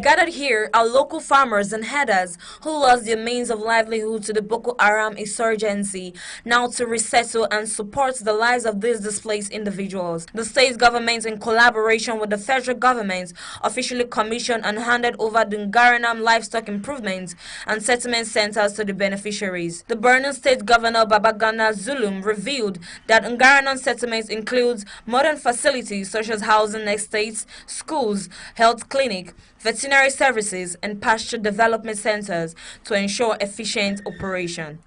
Gathered here are local farmers and herders who lost their means of livelihood to the Boko Haram insurgency, now to resettle and support the lives of these displaced individuals. The state government, in collaboration with the federal government, officially commissioned and handed over the Ngaranam livestock improvement and settlement centers to the beneficiaries. The Borno State Governor Babagana Zulum revealed that Ngaranam settlement includes modern facilities such as housing estates, schools, health clinic, veterinary services and pasture development centers to ensure efficient operation.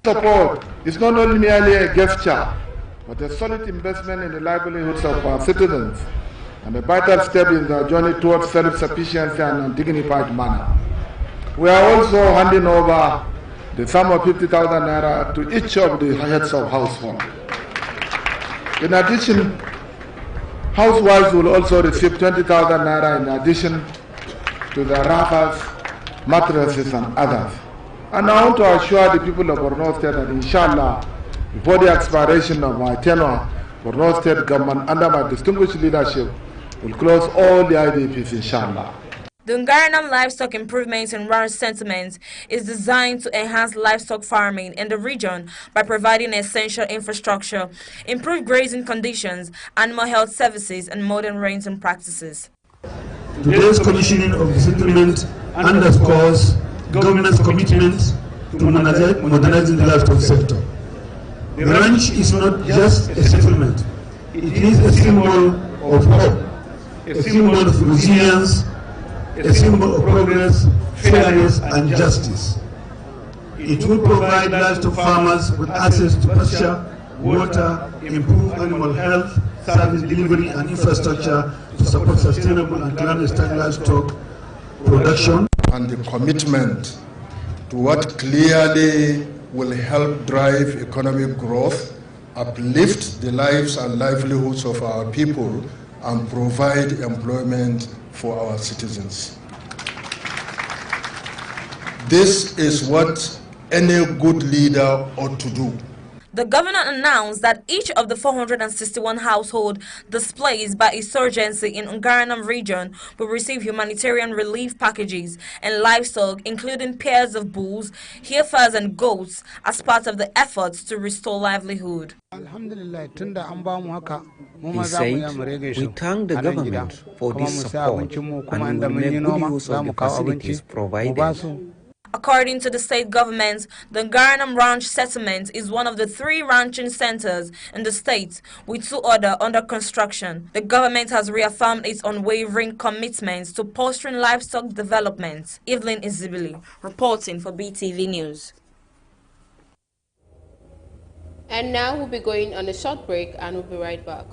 Support is not only merely a gesture, but a solid investment in the livelihoods of our citizens and a vital step in their journey towards self-sufficiency and a dignified manner. We are also handing over the sum of 50,000 naira to each of the heads of household. In addition, housewives will also receive 20,000 naira in addition to the wrappers, mattresses and others. And I want to assure the people of Borno State that inshallah, before the expiration of my tenure, Borno State government under my distinguished leadership will close all the IDPs inshallah. The Ngaranam livestock improvements and ranch settlement is designed to enhance livestock farming in the region by providing essential infrastructure, improved grazing conditions, animal health services and modern raising practices. Today's commissioning of the settlement underscores government's commitment to modernizing the livestock sector. The ranch is not just a settlement, it is a symbol of hope, a symbol of resilience, a symbol of progress, fairness and justice. It will provide livestock farmers with access to pasture, water, improve animal health, service delivery and infrastructure to support sustainable and clandestine livestock production. And the commitment to what clearly will help drive economic growth, uplift the lives and livelihoods of our people, and provide employment for our citizens. This is what any good leader ought to do. The governor announced that each of the 461 households displaced by insurgency in Ngaranam region will receive humanitarian relief packages and livestock, including pairs of bulls, heifers and goats, as part of the efforts to restore livelihood. He said, we thank the government for this support and will make good use of the facilities provided. According to the state government, the Ngaranam Ranch settlement is one of the 3 ranching centers in the state, with 2 others under construction. The government has reaffirmed its unwavering commitments to fostering livestock development. Evelyn Izibili, reporting for BeeTv News. And now we'll be going on a short break and we'll be right back.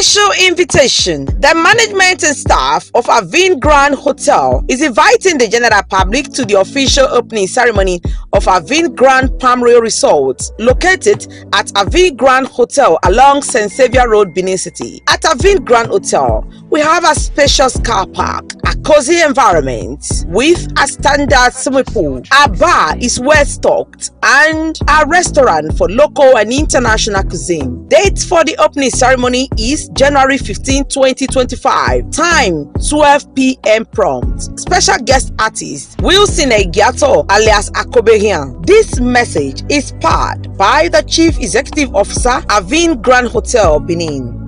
Special invitation. The management and staff of Avin Grand Hotel is inviting the general public to the official opening ceremony of Avin Grand Palm-Royal Resort, located at Avin Grand Hotel along St. Xavier Road, Benin City. At Avin Grand Hotel, we have a spacious car park, a cozy environment with a standard swimming pool. Our bar is well stocked and a restaurant for local and international cuisine. Date for the opening ceremony is January 15, 2025. Time 12 p.m. prompt. Special guest artist Wilson Egiato alias Akobehian. This message is powered by the Chief Executive Officer, Avin Grand Hotel, Benin.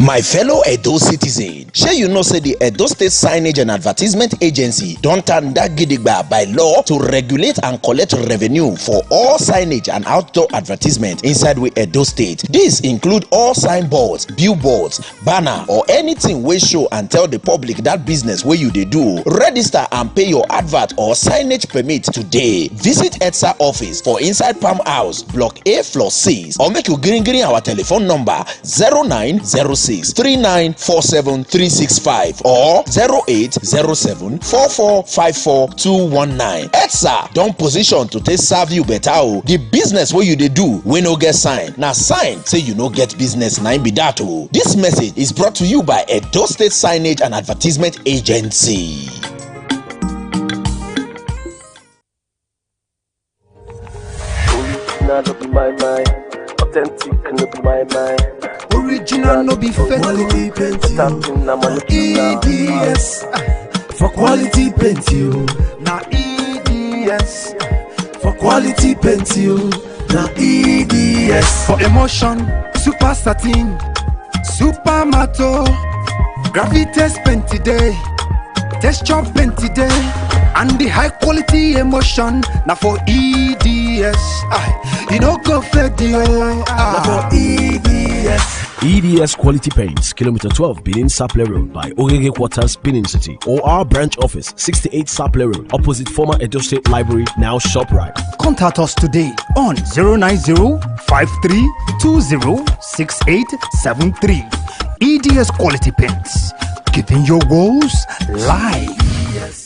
My fellow Edo citizen, shey you know say the Edo State Signage and Advertisement Agency don turn that gidigba by law to regulate and collect revenue for all signage and outdoor advertisement inside we Edo State. These include all signboards, billboards, banner or anything wey show and tell the public that business wey you dey do. Register and pay your advert or signage permit today. Visit EDSA office for inside Palm House, Block A, Floor 6, or make you green our telephone number 0906 3947365 or 0807 4454219. EDSA don position to take serve you better o. The business wey you dey do wey no get sign, na sign say you no get business, na im be that o. This message is brought to you by Edo State Signage and Advertisement Agency. Authentic, no be my mind. Original, no be fake. Quality paint EDS for quality paint you. Now EDS for quality paint you. Now EDS for emotion, super satin, super matte, gravitas paint today, texture paint today, and the high quality emotion. Now for EDS, you don't go fed you. Now for EDS. EDS Quality Paints, Kilometer 12, Benin Saple Road by Ogege Quarters, Benin City, or our branch office, 68 Saple Road, opposite former Edo State Library, now ShopRite. Contact us today on 090-5320-6873. EDS Quality Paints, giving your goals life. Yes.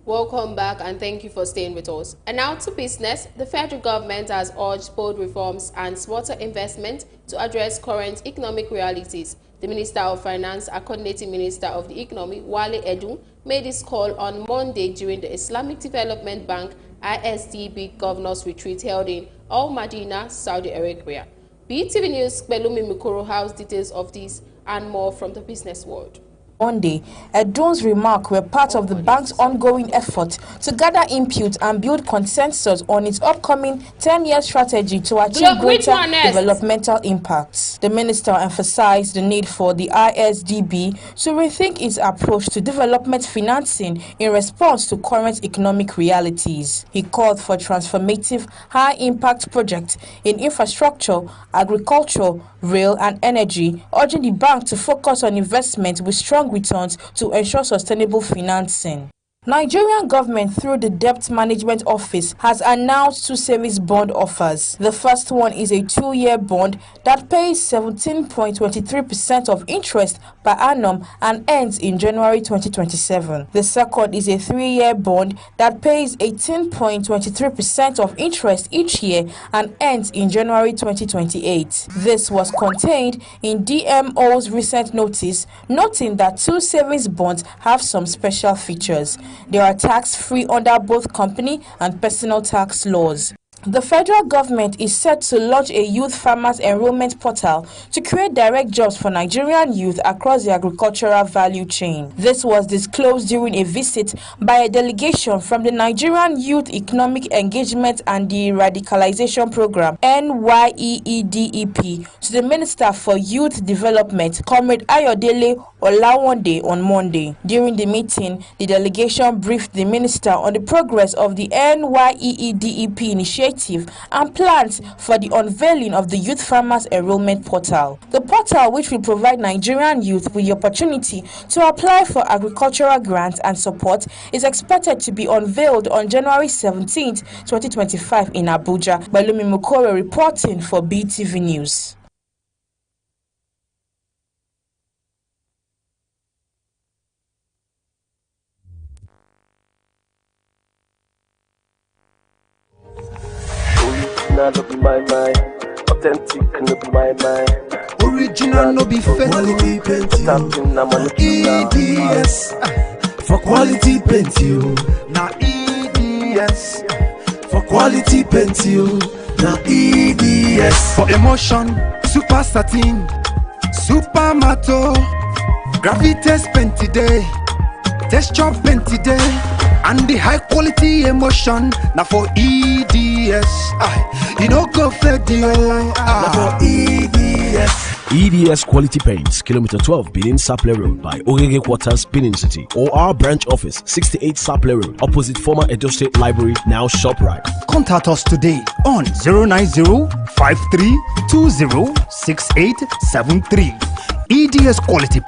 Welcome back and thank you for staying with us. And now to business. The federal government has urged bold reforms and smarter investment to address current economic realities. The Minister of Finance and Coordinating Minister of the Economy, Wale Edun, made this call on Monday during the Islamic Development Bank ISDB Governors Retreat held in Al Madinah, Saudi Arabia. BeeTv News, Belumi Mikoro has details of this and more from the business world. Monday, Edun's remarks were part of the bank's ongoing effort to gather input and build consensus on its upcoming 10-year strategy to achieve greater developmental impacts. The minister emphasized the need for the ISDB to rethink its approach to development financing in response to current economic realities. He called for transformative, high-impact projects in infrastructure, agriculture, rail, and energy, urging the bank to focus on investment with strong returns to ensure sustainable financing. Nigerian government through the Debt Management Office has announced two savings bond offers. The first one is a 2-year bond that pays 17.23% of interest per annum and ends in January 2027. The second is a 3-year bond that pays 18.23% of interest each year and ends in January 2028. This was contained in DMO's recent notice, noting that two savings bonds have some special features. They are tax-free under both company and personal tax laws. The federal government is set to launch a youth farmers enrollment portal to create direct jobs for Nigerian youth across the agricultural value chain. This was disclosed during a visit by a delegation from the Nigerian Youth Economic Engagement and De-Radicalization Program (NYEEDEP) to the Minister for Youth Development, Comrade Ayodele Olawande, on Monday. During the meeting, the delegation briefed the minister on the progress of the NYEEDEP initiative initiative and plans for the unveiling of the Youth Farmers Enrollment Portal. The portal, which will provide Nigerian youth with the opportunity to apply for agricultural grants and support, is expected to be unveiled on January 17, 2025 in Abuja. Balumi Mukore reporting for BeeTv News. Original no be my mind, authentic no be my mind. Original no be fake. Quality paint EDS for quality paint you. Now EDS for quality paint you. Now EDS for emotion, super satin, super matte, gravitas paint today, texture paint today, and the high quality emotion. Now for EDS, you don't go fake the now for EDS. EDS Quality Paints, Kilometer 12, Benin Sapele Road by Orege Quarters, Benin City, or our branch office, 68 Sapele Road, opposite former Edo State Library, now ShopRite. Contact us today on 090-5320-6873. EDS Quality.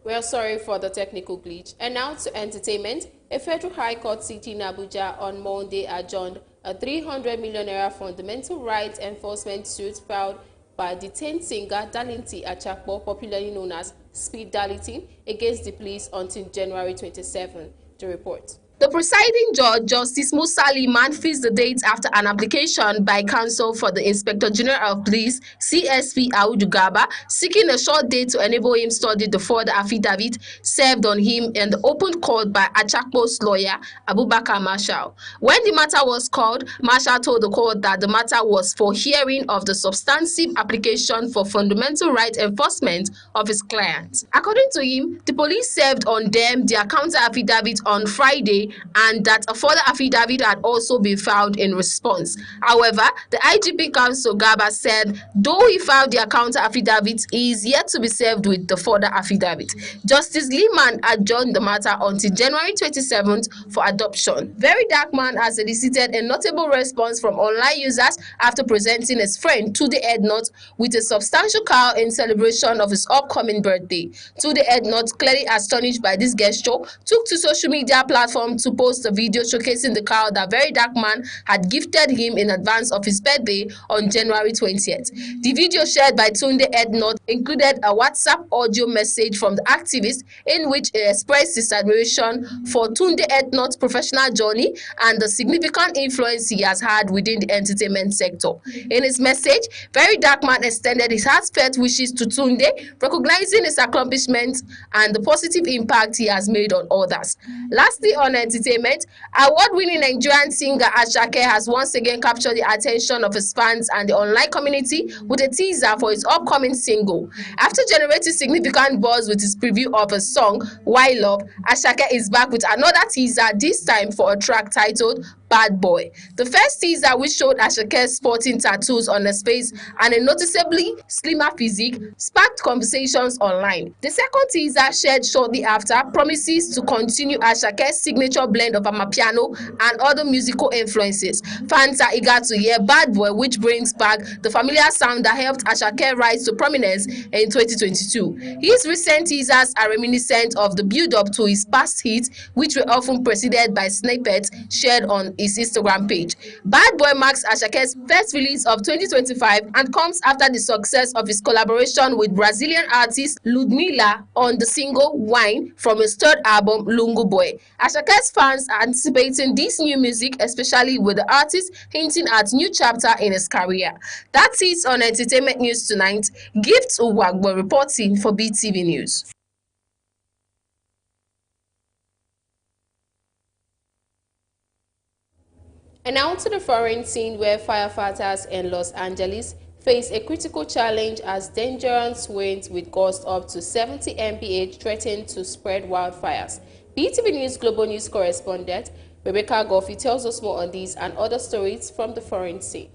We are sorry for the technical glitch. And now to entertainment. A federal high court sitting in Abuja on Monday adjourned a 300 million naira fundamental rights enforcement suit filed by detained singer Dalinti Achakpo, popularly known as Speed Darlington, against the police until January 27. The report. The presiding judge, Justice Musa Liman, fixed the date after an application by counsel for the Inspector General of Police, CSP Audu Garba, seeking a short date to enable him study the further affidavit served on him in the open court by Achakpo's lawyer, Abubakar Marshal. When the matter was called, Marshal told the court that the matter was for hearing of the substantive application for fundamental right enforcement of his client. According to him, the police served on them their counter affidavit on Friday, and that a further affidavit had also been filed in response. However, the IGP counsel Garba said, though he filed the counter affidavit, he is yet to be served with the further affidavit. Justice Liman adjourned the matter until January 27th for adoption. Very Dark Man has elicited a notable response from online users after presenting his friend Tunde Ednut with a substantial car in celebration of his upcoming birthday. Tunde Ednut, clearly astonished by this gesture, took to social media platforms to post a video showcasing the car that Very Dark Man had gifted him in advance of his birthday on January 20th. The video shared by Tunde Ednut included a WhatsApp audio message from the activist in which he expressed his admiration for Tunde Ednut's professional journey and the significant influence he has had within the entertainment sector. In his message, Very Dark Man extended his heartfelt wishes to Tunde, recognizing his accomplishments and the positive impact he has made on others. Lastly, on entertainment, award-winning Nigerian singer Asake has once again captured the attention of his fans and the online community with a teaser for his upcoming single. After generating significant buzz with his preview of his song, Why Love, Asake is back with another teaser, this time for a track titled Bad Boy. The first teaser, which showed Asake sporting tattoos on his face and a noticeably slimmer physique, sparked conversations online. The second teaser, shared shortly after, promises to continue Asake's signature blend of amapiano and other musical influences. Fans are eager to hear Bad Boy, which brings back the familiar sound that helped Asake rise to prominence in 2022. His recent teasers are reminiscent of the build-up to his past hits, which were often preceded by snippets shared on his Instagram page. Bad Boy marks Asake's first release of 2025 and comes after the success of his collaboration with Brazilian artist Ludmilla on the single Wine from his third album Lungu Boy. Asake's fans are anticipating this new music, especially with the artist hinting at new chapter in his career. That's it on entertainment news tonight. Gift Uwagbo reporting for BeeTv News. And now to the foreign scene, where firefighters in Los Angeles face a critical challenge as dangerous winds with gusts up to 70 mph threaten to spread wildfires. BeeTv News Global News correspondent Rebecca Goffey tells us more on these and other stories from the foreign scene.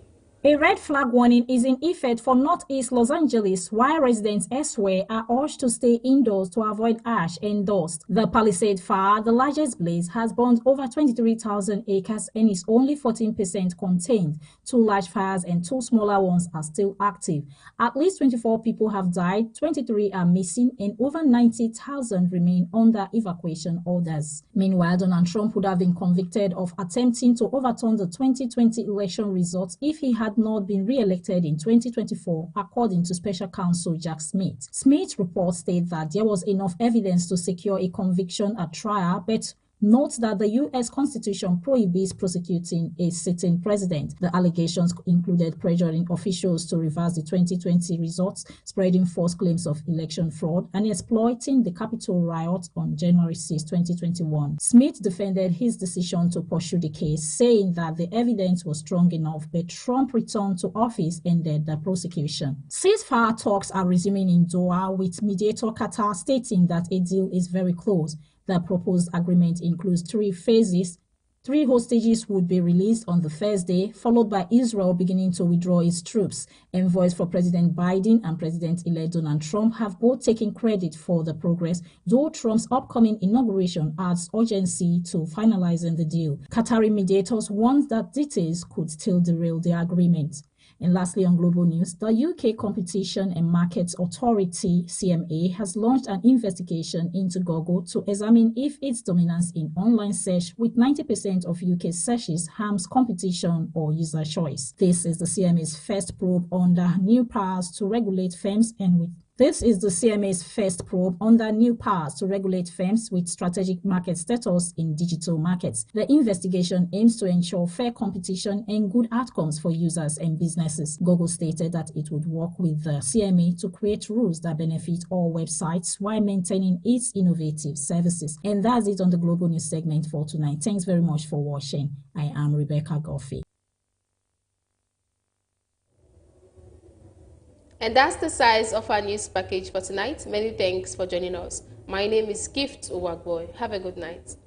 A red flag warning is in effect for northeast Los Angeles, while residents elsewhere are urged to stay indoors to avoid ash and dust. The Palisade Fire, the largest blaze, has burned over 23,000 acres and is only 14% contained. 2 large fires and 2 smaller ones are still active. At least 24 people have died, 23 are missing, and over 90,000 remain under evacuation orders. Meanwhile, Donald Trump would have been convicted of attempting to overturn the 2020 election results if he had not been re-elected in 2024, according to Special Counsel Jack Smith. Smith's report stated that there was enough evidence to secure a conviction at trial, but note that the U.S. Constitution prohibits prosecuting a sitting president. The allegations included pressuring officials to reverse the 2020 results, spreading false claims of election fraud, and exploiting the Capitol riot on January 6, 2021. Smith defended his decision to pursue the case, saying that the evidence was strong enough, but Trump returned to office ended the prosecution. Ceasefire talks are resuming in Doha, with mediator Qatar stating that a deal is very close. The proposed agreement includes 3 phases. 3 hostages would be released on the first day, followed by Israel beginning to withdraw its troops. Envoys for President Biden and President-elect Donald Trump have both taken credit for the progress, though Trump's upcoming inauguration adds urgency to finalizing the deal. Qatari mediators warned that details could still derail the agreement. And lastly, on global news, the UK Competition and Markets Authority, CMA, has launched an investigation into Google to examine if its dominance in online search with 90% of UK searches harms competition or user choice. This is the CMA's first probe under new powers to regulate firms with strategic market status in digital markets. The investigation aims to ensure fair competition and good outcomes for users and businesses. Google stated that it would work with the CMA to create rules that benefit all websites while maintaining its innovative services. And that's it on the Global News segment for tonight. Thanks very much for watching. I am Rebecca Goffey. And that's the size of our news package for tonight. Many thanks for joining us. My name is Gift Owagboy. Have a good night.